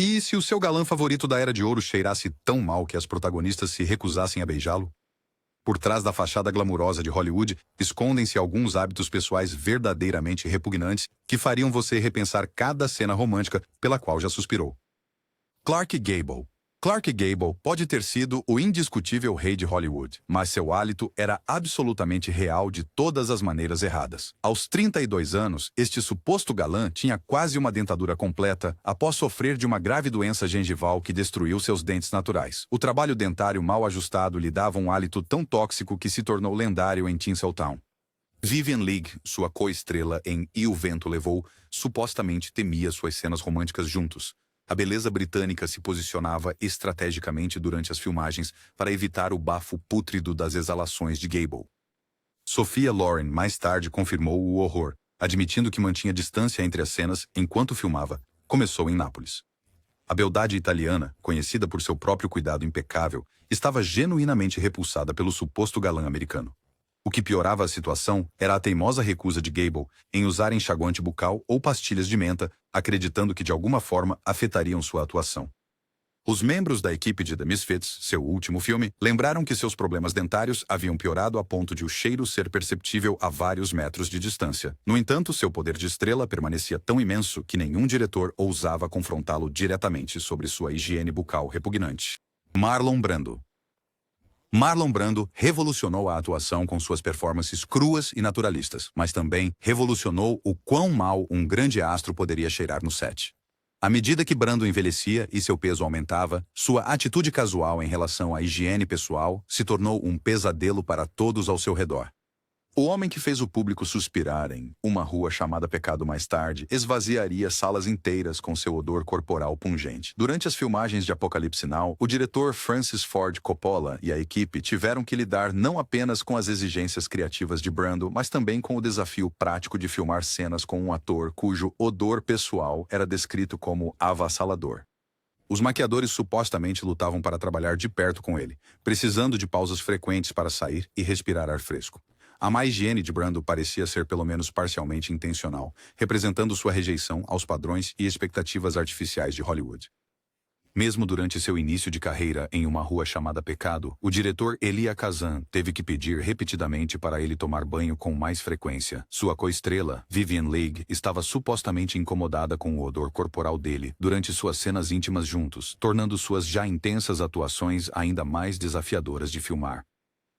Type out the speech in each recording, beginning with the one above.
E se o seu galã favorito da Era de Ouro cheirasse tão mal que as protagonistas se recusassem a beijá-lo? Por trás da fachada glamurosa de Hollywood, escondem-se alguns hábitos pessoais verdadeiramente repugnantes que fariam você repensar cada cena romântica pela qual já suspirou. Clark Gable. Clark Gable pode ter sido o indiscutível rei de Hollywood, mas seu hálito era absolutamente real de todas as maneiras erradas. Aos 32 anos, este suposto galã tinha quase uma dentadura completa após sofrer de uma grave doença gengival que destruiu seus dentes naturais. O trabalho dentário mal ajustado lhe dava um hálito tão tóxico que se tornou lendário em Tinseltown. Vivien Leigh, sua co-estrela em E o Vento Levou, supostamente temia suas cenas românticas juntos. A beleza britânica se posicionava estrategicamente durante as filmagens para evitar o bafo pútrido das exalações de Gable. Sophia Loren mais tarde confirmou o horror, admitindo que mantinha distância entre as cenas enquanto filmava. Começou em Nápoles. A beldade italiana, conhecida por seu próprio cuidado impecável, estava genuinamente repulsada pelo suposto galã americano. O que piorava a situação era a teimosa recusa de Gable em usar enxaguante bucal ou pastilhas de menta, acreditando que de alguma forma afetariam sua atuação. Os membros da equipe de The Misfits, seu último filme, lembraram que seus problemas dentários haviam piorado a ponto de o cheiro ser perceptível a vários metros de distância. No entanto, seu poder de estrela permanecia tão imenso que nenhum diretor ousava confrontá-lo diretamente sobre sua higiene bucal repugnante. Marlon Brando. Marlon Brando revolucionou a atuação com suas performances cruas e naturalistas, mas também revolucionou o quão mal um grande astro poderia cheirar no set. À medida que Brando envelhecia e seu peso aumentava, sua atitude casual em relação à higiene pessoal se tornou um pesadelo para todos ao seu redor. O homem que fez o público suspirar em Uma Rua Chamada Pecado mais tarde esvaziaria salas inteiras com seu odor corporal pungente. Durante as filmagens de Apocalipse Now, o diretor Francis Ford Coppola e a equipe tiveram que lidar não apenas com as exigências criativas de Brando, mas também com o desafio prático de filmar cenas com um ator cujo odor pessoal era descrito como avassalador. Os maquiadores supostamente lutavam para trabalhar de perto com ele, precisando de pausas frequentes para sair e respirar ar fresco. A má higiene de Brando parecia ser pelo menos parcialmente intencional, representando sua rejeição aos padrões e expectativas artificiais de Hollywood. Mesmo durante seu início de carreira em Uma Rua Chamada Pecado, o diretor Elia Kazan teve que pedir repetidamente para ele tomar banho com mais frequência. Sua co-estrela, Vivien Leigh, estava supostamente incomodada com o odor corporal dele durante suas cenas íntimas juntos, tornando suas já intensas atuações ainda mais desafiadoras de filmar.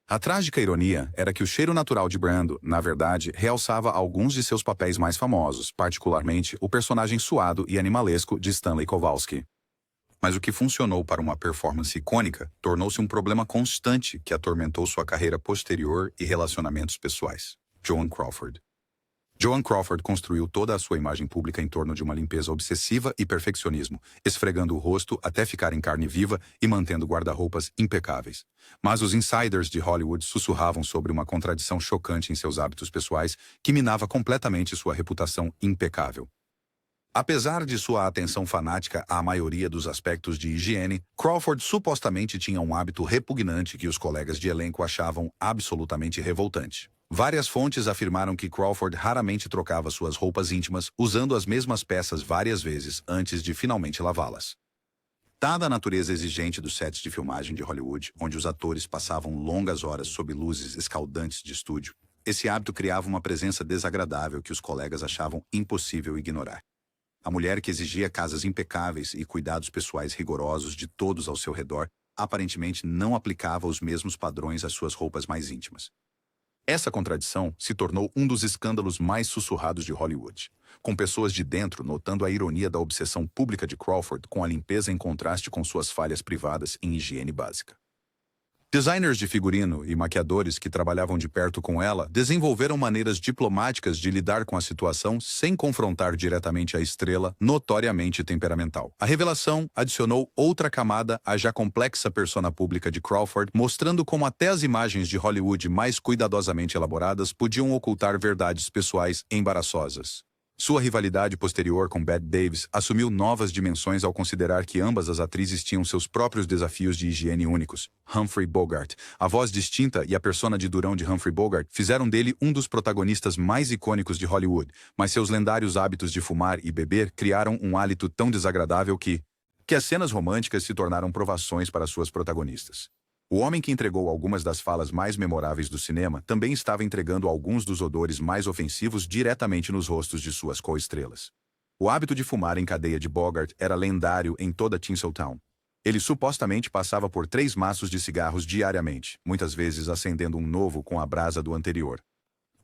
A trágica ironia era que o cheiro natural de Brando, na verdade, realçava alguns de seus papéis mais famosos, particularmente o personagem suado e animalesco de Stanley Kowalski. Mas o que funcionou para uma performance icônica tornou-se um problema constante que atormentou sua carreira posterior e relacionamentos pessoais. Joan Crawford. Joan Crawford construiu toda a sua imagem pública em torno de uma limpeza obsessiva e perfeccionismo, esfregando o rosto até ficar em carne viva e mantendo guarda-roupas impecáveis. Mas os insiders de Hollywood sussurravam sobre uma contradição chocante em seus hábitos pessoais que minava completamente sua reputação impecável. Apesar de sua atenção fanática à maioria dos aspectos de higiene, Crawford supostamente tinha um hábito repugnante que os colegas de elenco achavam absolutamente revoltante. Várias fontes afirmaram que Crawford raramente trocava suas roupas íntimas, usando as mesmas peças várias vezes antes de finalmente lavá-las. Dada a natureza exigente dos sets de filmagem de Hollywood, onde os atores passavam longas horas sob luzes escaldantes de estúdio, esse hábito criava uma presença desagradável que os colegas achavam impossível ignorar. A mulher que exigia casas impecáveis e cuidados pessoais rigorosos de todos ao seu redor, aparentemente não aplicava os mesmos padrões às suas roupas mais íntimas. Essa contradição se tornou um dos escândalos mais sussurrados de Hollywood, com pessoas de dentro notando a ironia da obsessão pública de Crawford com a limpeza em contraste com suas falhas privadas em higiene básica. Designers de figurino e maquiadores que trabalhavam de perto com ela desenvolveram maneiras diplomáticas de lidar com a situação sem confrontar diretamente a estrela notoriamente temperamental. A revelação adicionou outra camada à já complexa persona pública de Crawford, mostrando como até as imagens de Hollywood mais cuidadosamente elaboradas podiam ocultar verdades pessoais embaraçosas. Sua rivalidade posterior com Bette Davis assumiu novas dimensões ao considerar que ambas as atrizes tinham seus próprios desafios de higiene únicos. Humphrey Bogart, a voz distinta e a persona de durão de Humphrey Bogart, fizeram dele um dos protagonistas mais icônicos de Hollywood, mas seus lendários hábitos de fumar e beber criaram um hálito tão desagradável que, que as cenas românticas se tornaram provações para suas protagonistas. O homem que entregou algumas das falas mais memoráveis do cinema também estava entregando alguns dos odores mais ofensivos diretamente nos rostos de suas co-estrelas. O hábito de fumar em cadeia de Bogart era lendário em toda Tinseltown. Ele supostamente passava por 3 maços de cigarros diariamente, muitas vezes acendendo um novo com a brasa do anterior.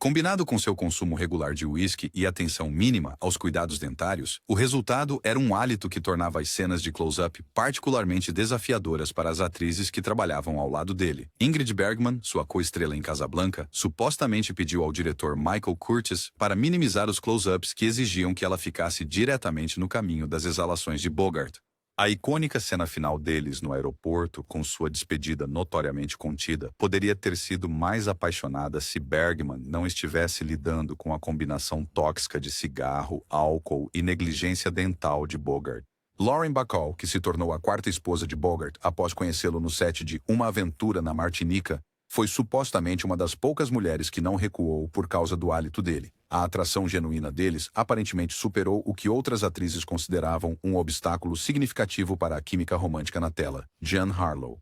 Combinado com seu consumo regular de uísque e atenção mínima aos cuidados dentários, o resultado era um hálito que tornava as cenas de close-up particularmente desafiadoras para as atrizes que trabalhavam ao lado dele. Ingrid Bergman, sua co-estrela em Casablanca, supostamente pediu ao diretor Michael Curtiz para minimizar os close-ups que exigiam que ela ficasse diretamente no caminho das exalações de Bogart. A icônica cena final deles no aeroporto, com sua despedida notoriamente contida, poderia ter sido mais apaixonada se Bergman não estivesse lidando com a combinação tóxica de cigarro, álcool e negligência dental de Bogart. Lauren Bacall, que se tornou a 4ª esposa de Bogart após conhecê-lo no set de Uma Aventura na Martinica, foi supostamente uma das poucas mulheres que não recuou por causa do hálito dele. A atração genuína deles aparentemente superou o que outras atrizes consideravam um obstáculo significativo para a química romântica na tela: Jean Harlow.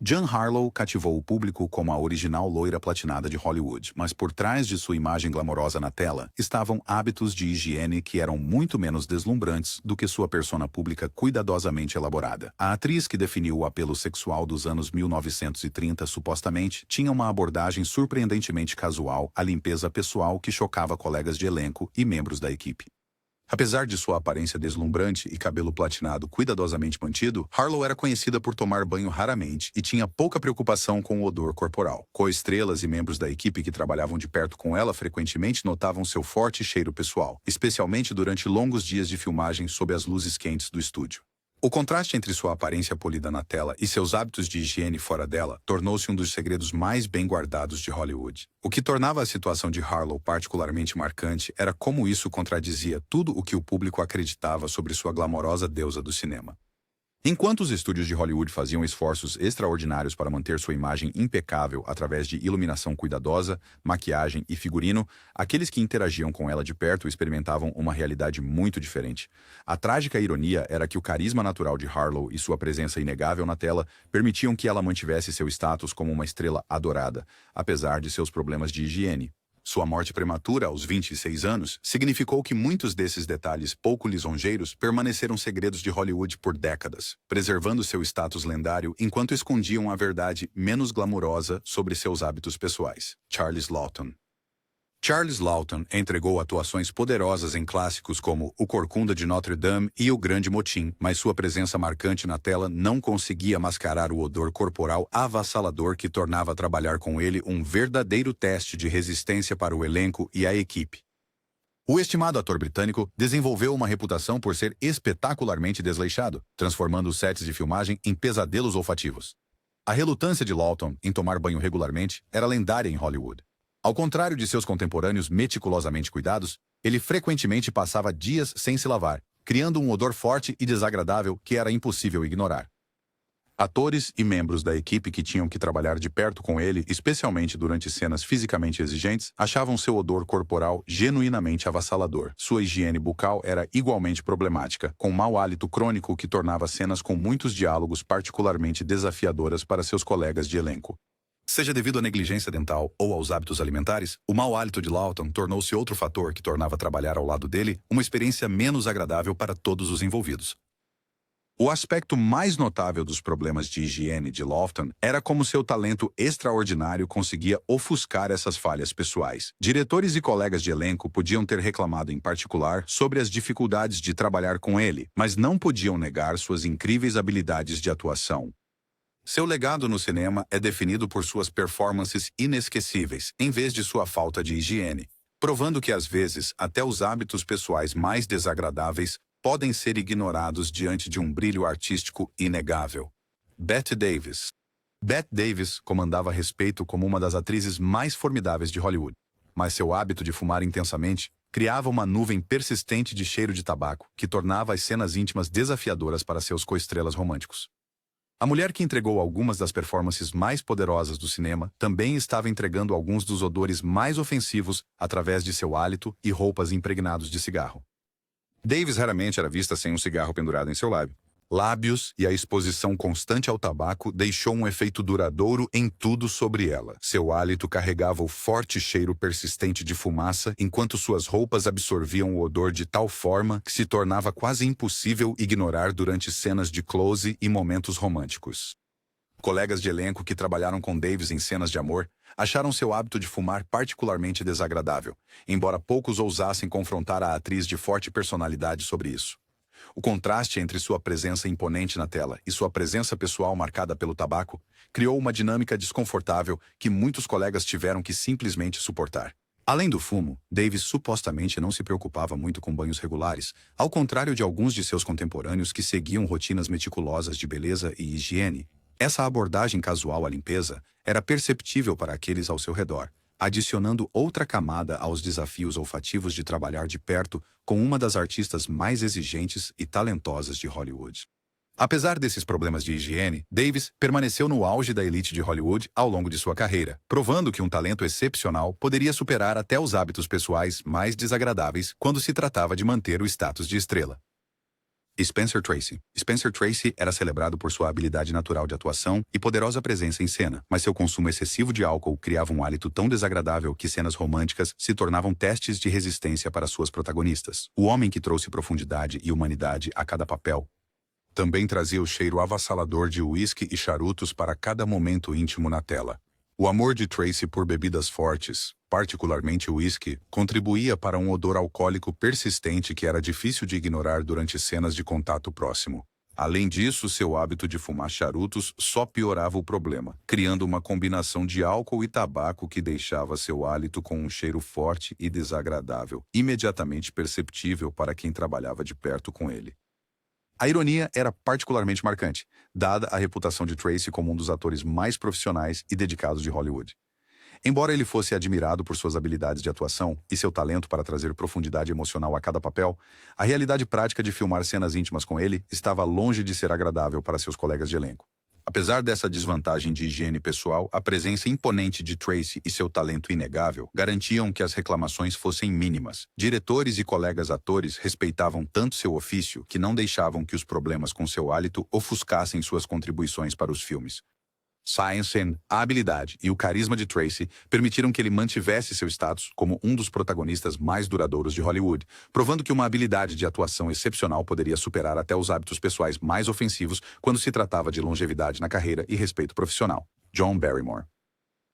Jean Harlow cativou o público como a original loira platinada de Hollywood, mas por trás de sua imagem glamourosa na tela estavam hábitos de higiene que eram muito menos deslumbrantes do que sua persona pública cuidadosamente elaborada. A atriz que definiu o apelo sexual dos anos 1930 supostamente tinha uma abordagem surpreendentemente casual à limpeza pessoal que chocava colegas de elenco e membros da equipe. Apesar de sua aparência deslumbrante e cabelo platinado cuidadosamente mantido, Harlow era conhecida por tomar banho raramente e tinha pouca preocupação com o odor corporal. Co-estrelas e membros da equipe que trabalhavam de perto com ela frequentemente notavam seu forte cheiro pessoal, especialmente durante longos dias de filmagem sob as luzes quentes do estúdio. O contraste entre sua aparência polida na tela e seus hábitos de higiene fora dela tornou-se um dos segredos mais bem guardados de Hollywood. O que tornava a situação de Harlow particularmente marcante era como isso contradizia tudo o que o público acreditava sobre sua glamourosa deusa do cinema. Enquanto os estúdios de Hollywood faziam esforços extraordinários para manter sua imagem impecável através de iluminação cuidadosa, maquiagem e figurino, aqueles que interagiam com ela de perto experimentavam uma realidade muito diferente. A trágica ironia era que o carisma natural de Harlow e sua presença inegável na tela permitiam que ela mantivesse seu status como uma estrela adorada, apesar de seus problemas de higiene. Sua morte prematura aos 26 anos significou que muitos desses detalhes pouco lisonjeiros permaneceram segredos de Hollywood por décadas, preservando seu status lendário enquanto escondiam a verdade menos glamurosa sobre seus hábitos pessoais. Charles Laughton. Charles Laughton entregou atuações poderosas em clássicos como O Corcunda de Notre Dame e O Grande Motim, mas sua presença marcante na tela não conseguia mascarar o odor corporal avassalador que tornava trabalhar com ele um verdadeiro teste de resistência para o elenco e a equipe. O estimado ator britânico desenvolveu uma reputação por ser espetacularmente desleixado, transformando os sets de filmagem em pesadelos olfativos. A relutância de Laughton em tomar banho regularmente era lendária em Hollywood. Ao contrário de seus contemporâneos meticulosamente cuidados, ele frequentemente passava dias sem se lavar, criando um odor forte e desagradável que era impossível ignorar. Atores e membros da equipe que tinham que trabalhar de perto com ele, especialmente durante cenas fisicamente exigentes, achavam seu odor corporal genuinamente avassalador. Sua higiene bucal era igualmente problemática, com mau hálito crônico que tornava cenas com muitos diálogos particularmente desafiadoras para seus colegas de elenco. Seja devido à negligência dental ou aos hábitos alimentares, o mau hálito de Laughton tornou-se outro fator que tornava trabalhar ao lado dele uma experiência menos agradável para todos os envolvidos. O aspecto mais notável dos problemas de higiene de Laughton era como seu talento extraordinário conseguia ofuscar essas falhas pessoais. Diretores e colegas de elenco podiam ter reclamado em particular sobre as dificuldades de trabalhar com ele, mas não podiam negar suas incríveis habilidades de atuação. Seu legado no cinema é definido por suas performances inesquecíveis, em vez de sua falta de higiene, provando que às vezes até os hábitos pessoais mais desagradáveis podem ser ignorados diante de um brilho artístico inegável. Bette Davis. Bette Davis comandava respeito como uma das atrizes mais formidáveis de Hollywood, mas seu hábito de fumar intensamente criava uma nuvem persistente de cheiro de tabaco que tornava as cenas íntimas desafiadoras para seus co-estrelas românticos. A mulher que entregou algumas das performances mais poderosas do cinema também estava entregando alguns dos odores mais ofensivos através de seu hálito e roupas impregnados de cigarro. Davis raramente era vista sem um cigarro pendurado em seu lábio. lábios e a exposição constante ao tabaco deixou um efeito duradouro em tudo sobre ela. Seu hálito carregava o forte cheiro persistente de fumaça, enquanto suas roupas absorviam o odor de tal forma que se tornava quase impossível ignorar durante cenas de close e momentos românticos. Colegas de elenco que trabalharam com Davis em cenas de amor acharam seu hábito de fumar particularmente desagradável, embora poucos ousassem confrontar a atriz de forte personalidade sobre isso. O contraste entre sua presença imponente na tela e sua presença pessoal marcada pelo tabaco criou uma dinâmica desconfortável que muitos colegas tiveram que simplesmente suportar. Além do fumo, Davis supostamente não se preocupava muito com banhos regulares, ao contrário de alguns de seus contemporâneos que seguiam rotinas meticulosas de beleza e higiene. Essa abordagem casual à limpeza era perceptível para aqueles ao seu redor, adicionando outra camada aos desafios olfativos de trabalhar de perto com uma das artistas mais exigentes e talentosas de Hollywood. Apesar desses problemas de higiene, Davis permaneceu no auge da elite de Hollywood ao longo de sua carreira, provando que um talento excepcional poderia superar até os hábitos pessoais mais desagradáveis quando se tratava de manter o status de estrela. Spencer Tracy. Spencer Tracy era celebrado por sua habilidade natural de atuação e poderosa presença em cena, mas seu consumo excessivo de álcool criava um hálito tão desagradável que cenas românticas se tornavam testes de resistência para suas protagonistas. O homem que trouxe profundidade e humanidade a cada papel também trazia o cheiro avassalador de uísque e charutos para cada momento íntimo na tela. O amor de Tracy por bebidas fortes, particularmente o uísque, contribuía para um odor alcoólico persistente que era difícil de ignorar durante cenas de contato próximo. Além disso, seu hábito de fumar charutos só piorava o problema, criando uma combinação de álcool e tabaco que deixava seu hálito com um cheiro forte e desagradável, imediatamente perceptível para quem trabalhava de perto com ele. A ironia era particularmente marcante, dada a reputação de Tracy como um dos atores mais profissionais e dedicados de Hollywood. Embora ele fosse admirado por suas habilidades de atuação e seu talento para trazer profundidade emocional a cada papel, a realidade prática de filmar cenas íntimas com ele estava longe de ser agradável para seus colegas de elenco. Apesar dessa desvantagem de higiene pessoal, a presença imponente de Tracy e seu talento inegável garantiam que as reclamações fossem mínimas. Diretores e colegas atores respeitavam tanto seu ofício que não deixavam que os problemas com seu hálito ofuscassem suas contribuições para os filmes. Science, a habilidade e o carisma de Tracy permitiram que ele mantivesse seu status como um dos protagonistas mais duradouros de Hollywood, provando que uma habilidade de atuação excepcional poderia superar até os hábitos pessoais mais ofensivos quando se tratava de longevidade na carreira e respeito profissional. John Barrymore.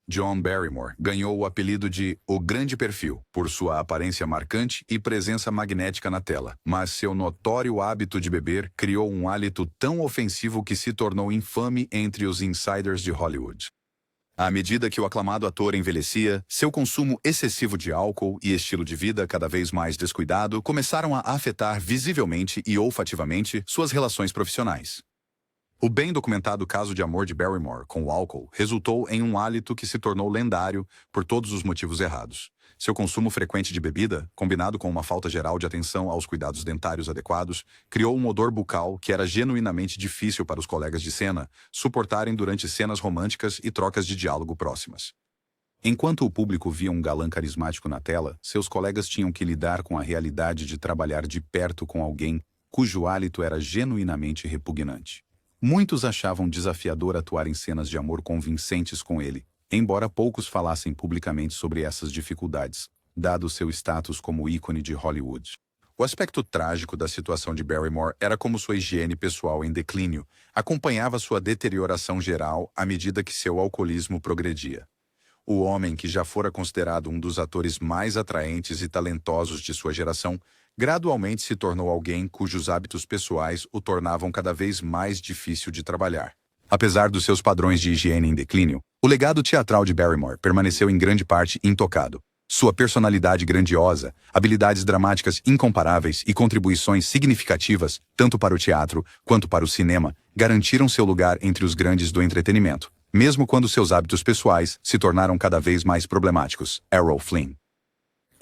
John Barrymore ganhou o apelido de O Grande Perfil por sua aparência marcante e presença magnética na tela, mas seu notório hábito de beber criou um hálito tão ofensivo que se tornou infame entre os insiders de Hollywood. À medida que o aclamado ator envelhecia, seu consumo excessivo de álcool e estilo de vida cada vez mais descuidado começaram a afetar visivelmente e olfativamente suas relações profissionais. O bem documentado caso de amor de Barrymore com o álcool resultou em um hálito que se tornou lendário por todos os motivos errados. Seu consumo frequente de bebida, combinado com uma falta geral de atenção aos cuidados dentários adequados, criou um odor bucal que era genuinamente difícil para os colegas de cena suportarem durante cenas românticas e trocas de diálogo próximas. Enquanto o público via um galã carismático na tela, seus colegas tinham que lidar com a realidade de trabalhar de perto com alguém cujo hálito era genuinamente repugnante. Muitos achavam desafiador atuar em cenas de amor convincentes com ele, embora poucos falassem publicamente sobre essas dificuldades, dado seu status como ícone de Hollywood. O aspecto trágico da situação de Barrymore era como sua higiene pessoal em declínio acompanhava sua deterioração geral à medida que seu alcoolismo progredia. O homem, que já fora considerado um dos atores mais atraentes e talentosos de sua geração, gradualmente se tornou alguém cujos hábitos pessoais o tornavam cada vez mais difícil de trabalhar. Apesar dos seus padrões de higiene em declínio, o legado teatral de Barrymore permaneceu em grande parte intocado. Sua personalidade grandiosa, habilidades dramáticas incomparáveis e contribuições significativas, tanto para o teatro quanto para o cinema, garantiram seu lugar entre os grandes do entretenimento, mesmo quando seus hábitos pessoais se tornaram cada vez mais problemáticos. Errol Flynn.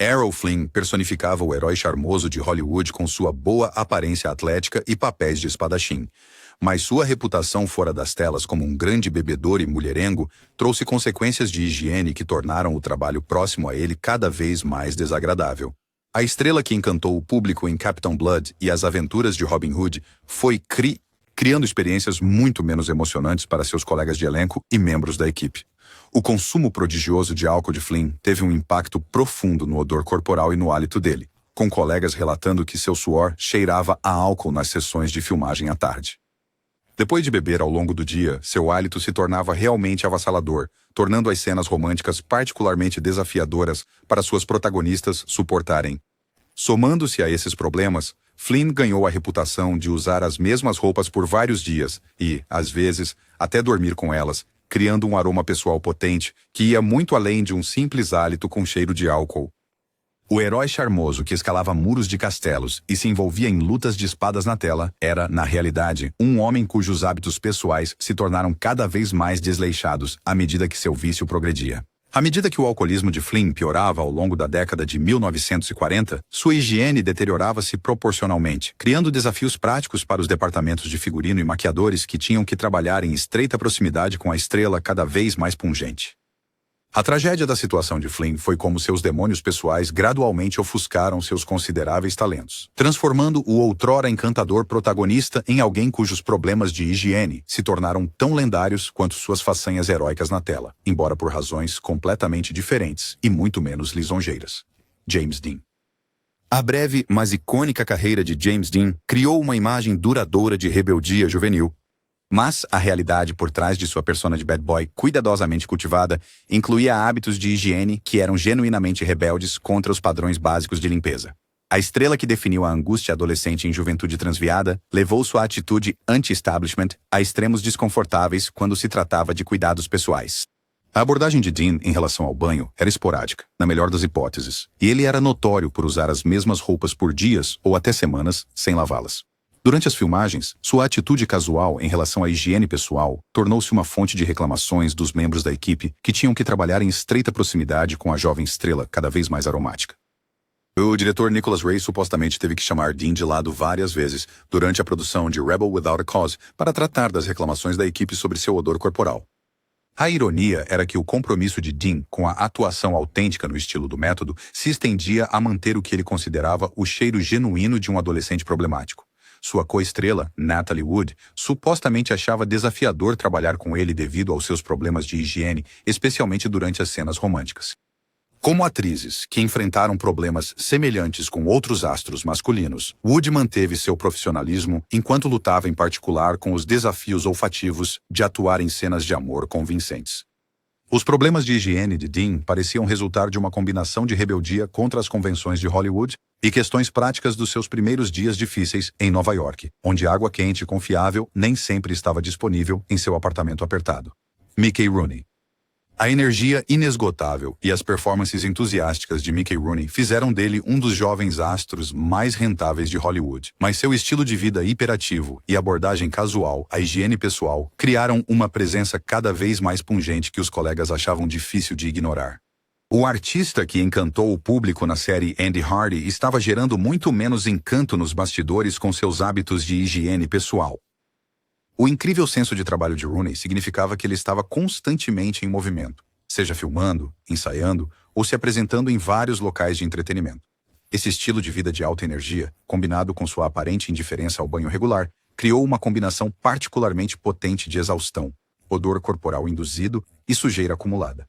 Errol Flynn personificava o herói charmoso de Hollywood com sua boa aparência atlética e papéis de espadachim. Mas sua reputação fora das telas como um grande bebedor e mulherengo trouxe consequências de higiene que tornaram o trabalho próximo a ele cada vez mais desagradável. A estrela que encantou o público em Captain Blood e As Aventuras de Robin Hood foi criando experiências muito menos emocionantes para seus colegas de elenco e membros da equipe. O consumo prodigioso de álcool de Flynn teve um impacto profundo no odor corporal e no hálito dele, com colegas relatando que seu suor cheirava a álcool nas sessões de filmagem à tarde. Depois de beber ao longo do dia, seu hálito se tornava realmente avassalador, tornando as cenas românticas particularmente desafiadoras para suas protagonistas suportarem. Somando-se a esses problemas, Flynn ganhou a reputação de usar as mesmas roupas por vários dias e, às vezes, até dormir com elas, criando um aroma pessoal potente que ia muito além de um simples hálito com cheiro de álcool. O herói charmoso que escalava muros de castelos e se envolvia em lutas de espadas na tela era, na realidade, um homem cujos hábitos pessoais se tornaram cada vez mais desleixados à medida que seu vício progredia. À medida que o alcoolismo de Flynn piorava ao longo da década de 1940, sua higiene deteriorava-se proporcionalmente, criando desafios práticos para os departamentos de figurino e maquiadores que tinham que trabalhar em estreita proximidade com a estrela cada vez mais pungente. A tragédia da situação de Flynn foi como seus demônios pessoais gradualmente ofuscaram seus consideráveis talentos, transformando o outrora encantador protagonista em alguém cujos problemas de higiene se tornaram tão lendários quanto suas façanhas heróicas na tela, embora por razões completamente diferentes e muito menos lisonjeiras. James Dean. A breve, mas icônica carreira de James Dean criou uma imagem duradoura de rebeldia juvenil. Mas a realidade por trás de sua persona de bad boy cuidadosamente cultivada incluía hábitos de higiene que eram genuinamente rebeldes contra os padrões básicos de limpeza. A estrela que definiu a angústia adolescente em juventude transviada levou sua atitude anti-establishment a extremos desconfortáveis quando se tratava de cuidados pessoais. A abordagem de Dean em relação ao banho era esporádica, na melhor das hipóteses, e ele era notório por usar as mesmas roupas por dias ou até semanas sem lavá-las. Durante as filmagens, sua atitude casual em relação à higiene pessoal tornou-se uma fonte de reclamações dos membros da equipe que tinham que trabalhar em estreita proximidade com a jovem estrela cada vez mais aromática. O diretor Nicholas Ray supostamente teve que chamar Dean de lado várias vezes durante a produção de Rebel Without a Cause para tratar das reclamações da equipe sobre seu odor corporal. A ironia era que o compromisso de Dean com a atuação autêntica no estilo do método se estendia a manter o que ele considerava o cheiro genuíno de um adolescente problemático. Sua co-estrela, Natalie Wood, supostamente achava desafiador trabalhar com ele devido aos seus problemas de higiene, especialmente durante as cenas românticas. Como atrizes que enfrentaram problemas semelhantes com outros astros masculinos, Wood manteve seu profissionalismo enquanto lutava em particular com os desafios olfativos de atuar em cenas de amor convincentes. Os problemas de higiene de Dean pareciam resultar de uma combinação de rebeldia contra as convenções de Hollywood e questões práticas dos seus primeiros dias difíceis em Nova York, onde água quente confiável nem sempre estava disponível em seu apartamento apertado. Mickey Rooney. A energia inesgotável e as performances entusiásticas de Mickey Rooney fizeram dele um dos jovens astros mais rentáveis de Hollywood, mas seu estilo de vida hiperativo e abordagem casual à higiene pessoal criaram uma presença cada vez mais pungente que os colegas achavam difícil de ignorar. O artista que encantou o público na série Andy Hardy estava gerando muito menos encanto nos bastidores com seus hábitos de higiene pessoal. O incrível senso de trabalho de Rooney significava que ele estava constantemente em movimento, seja filmando, ensaiando ou se apresentando em vários locais de entretenimento. Esse estilo de vida de alta energia, combinado com sua aparente indiferença ao banho regular, criou uma combinação particularmente potente de exaustão, odor corporal induzido e sujeira acumulada.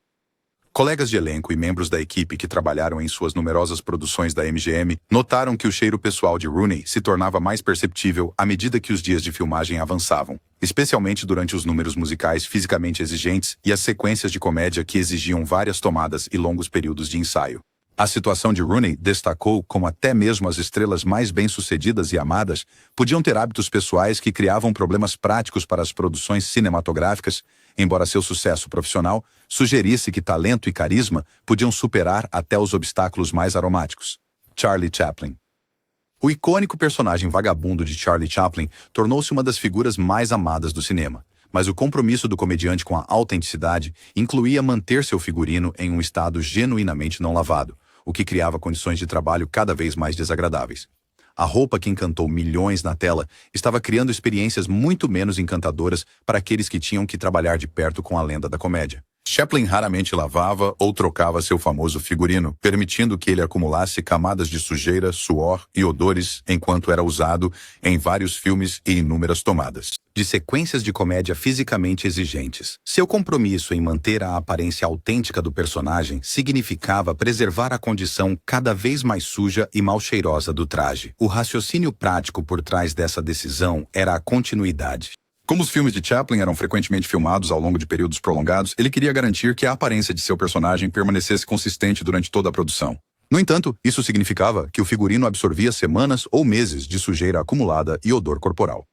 Colegas de elenco e membros da equipe que trabalharam em suas numerosas produções da MGM notaram que o cheiro pessoal de Rooney se tornava mais perceptível à medida que os dias de filmagem avançavam, especialmente durante os números musicais fisicamente exigentes e as sequências de comédia que exigiam várias tomadas e longos períodos de ensaio. A situação de Rooney destacou como até mesmo as estrelas mais bem-sucedidas e amadas podiam ter hábitos pessoais que criavam problemas práticos para as produções cinematográficas, embora seu sucesso profissional sugerisse que talento e carisma podiam superar até os obstáculos mais aromáticos. Charlie Chaplin. O icônico personagem vagabundo de Charlie Chaplin tornou-se uma das figuras mais amadas do cinema, mas o compromisso do comediante com a autenticidade incluía manter seu figurino em um estado genuinamente não lavado, o que criava condições de trabalho cada vez mais desagradáveis. A roupa que encantou milhões na tela estava criando experiências muito menos encantadoras para aqueles que tinham que trabalhar de perto com a lenda da comédia. Chaplin raramente lavava ou trocava seu famoso figurino, permitindo que ele acumulasse camadas de sujeira, suor e odores enquanto era usado em vários filmes e inúmeras tomadas. de sequências de comédia fisicamente exigentes. Seu compromisso em manter a aparência autêntica do personagem significava preservar a condição cada vez mais suja e mal cheirosa do traje. O raciocínio prático por trás dessa decisão era a continuidade. Como os filmes de Chaplin eram frequentemente filmados ao longo de períodos prolongados, ele queria garantir que a aparência de seu personagem permanecesse consistente durante toda a produção. No entanto, isso significava que o figurino absorvia semanas ou meses de sujeira acumulada e odor corporal.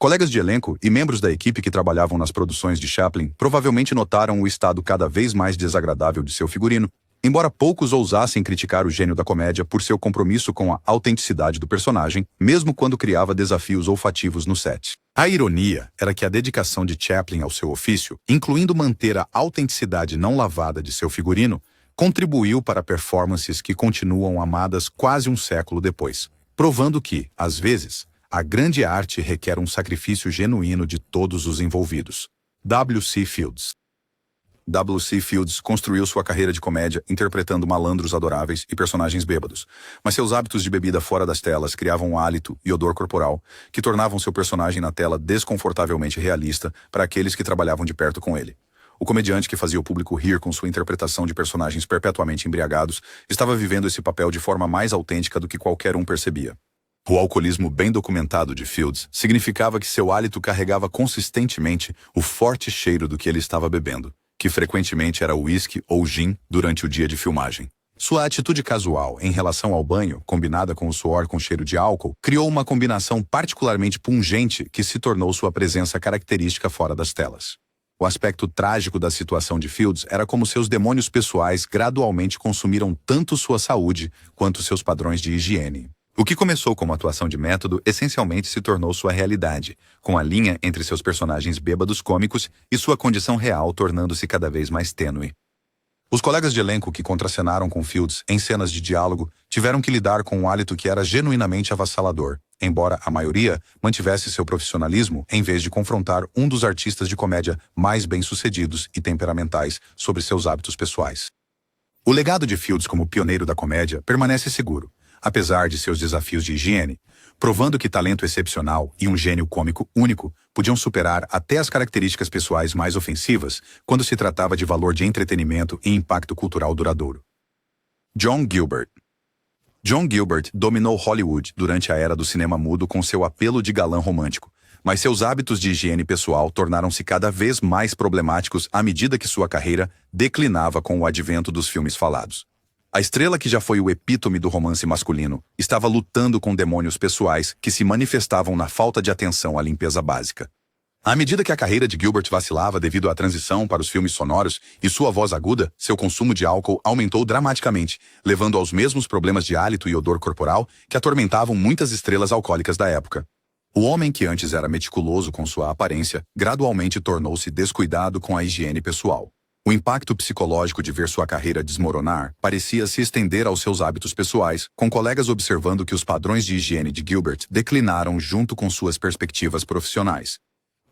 Colegas de elenco e membros da equipe que trabalhavam nas produções de Chaplin provavelmente notaram o estado cada vez mais desagradável de seu figurino, embora poucos ousassem criticar o gênio da comédia por seu compromisso com a autenticidade do personagem, mesmo quando criava desafios olfativos no set. A ironia era que a dedicação de Chaplin ao seu ofício, incluindo manter a autenticidade não lavada de seu figurino, contribuiu para performances que continuam amadas quase um século depois, provando que, às vezes, a grande arte requer um sacrifício genuíno de todos os envolvidos. W.C. Fields. W.C. Fields construiu sua carreira de comédia interpretando malandros adoráveis e personagens bêbados, mas seus hábitos de bebida fora das telas criavam um hálito e odor corporal que tornavam seu personagem na tela desconfortavelmente realista para aqueles que trabalhavam de perto com ele. O comediante que fazia o público rir com sua interpretação de personagens perpetuamente embriagados estava vivendo esse papel de forma mais autêntica do que qualquer um percebia. O alcoolismo bem documentado de Fields significava que seu hálito carregava consistentemente o forte cheiro do que ele estava bebendo, que frequentemente era uísque ou gin durante o dia de filmagem. Sua atitude casual em relação ao banho, combinada com o suor com cheiro de álcool, criou uma combinação particularmente pungente que se tornou sua presença característica fora das telas. O aspecto trágico da situação de Fields era como seus demônios pessoais gradualmente consumiram tanto sua saúde quanto seus padrões de higiene. O que começou como atuação de método essencialmente se tornou sua realidade, com a linha entre seus personagens bêbados cômicos e sua condição real tornando-se cada vez mais tênue. Os colegas de elenco que contracenaram com Fields em cenas de diálogo tiveram que lidar com um hálito que era genuinamente avassalador, embora a maioria mantivesse seu profissionalismo em vez de confrontar um dos artistas de comédia mais bem-sucedidos e temperamentais sobre seus hábitos pessoais. O legado de Fields como pioneiro da comédia permanece seguro, apesar de seus desafios de higiene, provando que talento excepcional e um gênio cômico único podiam superar até as características pessoais mais ofensivas quando se tratava de valor de entretenimento e impacto cultural duradouro. John Gilbert. John Gilbert dominou Hollywood durante a era do cinema mudo com seu apelo de galã romântico, mas seus hábitos de higiene pessoal tornaram-se cada vez mais problemáticos à medida que sua carreira declinava com o advento dos filmes falados. A estrela que já foi o epítome do romance masculino estava lutando com demônios pessoais que se manifestavam na falta de atenção à limpeza básica. À medida que a carreira de Gilbert vacilava devido à transição para os filmes sonoros e sua voz aguda, seu consumo de álcool aumentou dramaticamente, levando aos mesmos problemas de hálito e odor corporal que atormentavam muitas estrelas alcoólicas da época. O homem que antes era meticuloso com sua aparência, gradualmente tornou-se descuidado com a higiene pessoal. O impacto psicológico de ver sua carreira desmoronar parecia se estender aos seus hábitos pessoais, com colegas observando que os padrões de higiene de Gilbert declinaram junto com suas perspectivas profissionais.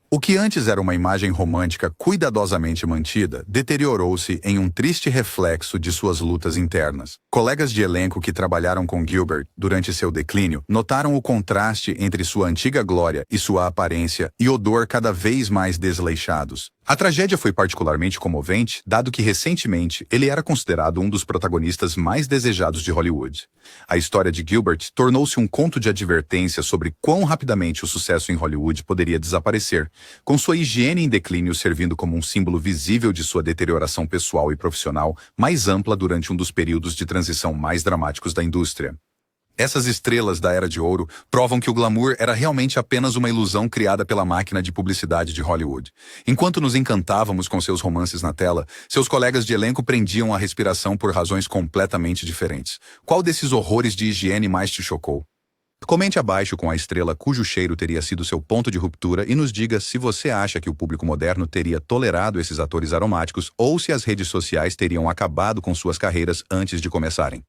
O que antes era uma imagem romântica cuidadosamente mantida, deteriorou-se em um triste reflexo de suas lutas internas. Colegas de elenco que trabalharam com Gilbert durante seu declínio notaram o contraste entre sua antiga glória e sua aparência e odor cada vez mais desleixados. A tragédia foi particularmente comovente, dado que recentemente ele era considerado um dos protagonistas mais desejados de Hollywood. A história de Gilbert tornou-se um conto de advertência sobre quão rapidamente o sucesso em Hollywood poderia desaparecer, com sua higiene em declínio servindo como um símbolo visível de sua deterioração pessoal e profissional mais ampla durante um dos períodos de transição mais dramáticos da indústria. Essas estrelas da Era de Ouro provam que o glamour era realmente apenas uma ilusão criada pela máquina de publicidade de Hollywood. Enquanto nos encantávamos com seus romances na tela, seus colegas de elenco prendiam a respiração por razões completamente diferentes. Qual desses horrores de higiene mais te chocou? Comente abaixo com a estrela cujo cheiro teria sido seu ponto de ruptura e nos diga se você acha que o público moderno teria tolerado esses atores aromáticos ou se as redes sociais teriam acabado com suas carreiras antes de começarem.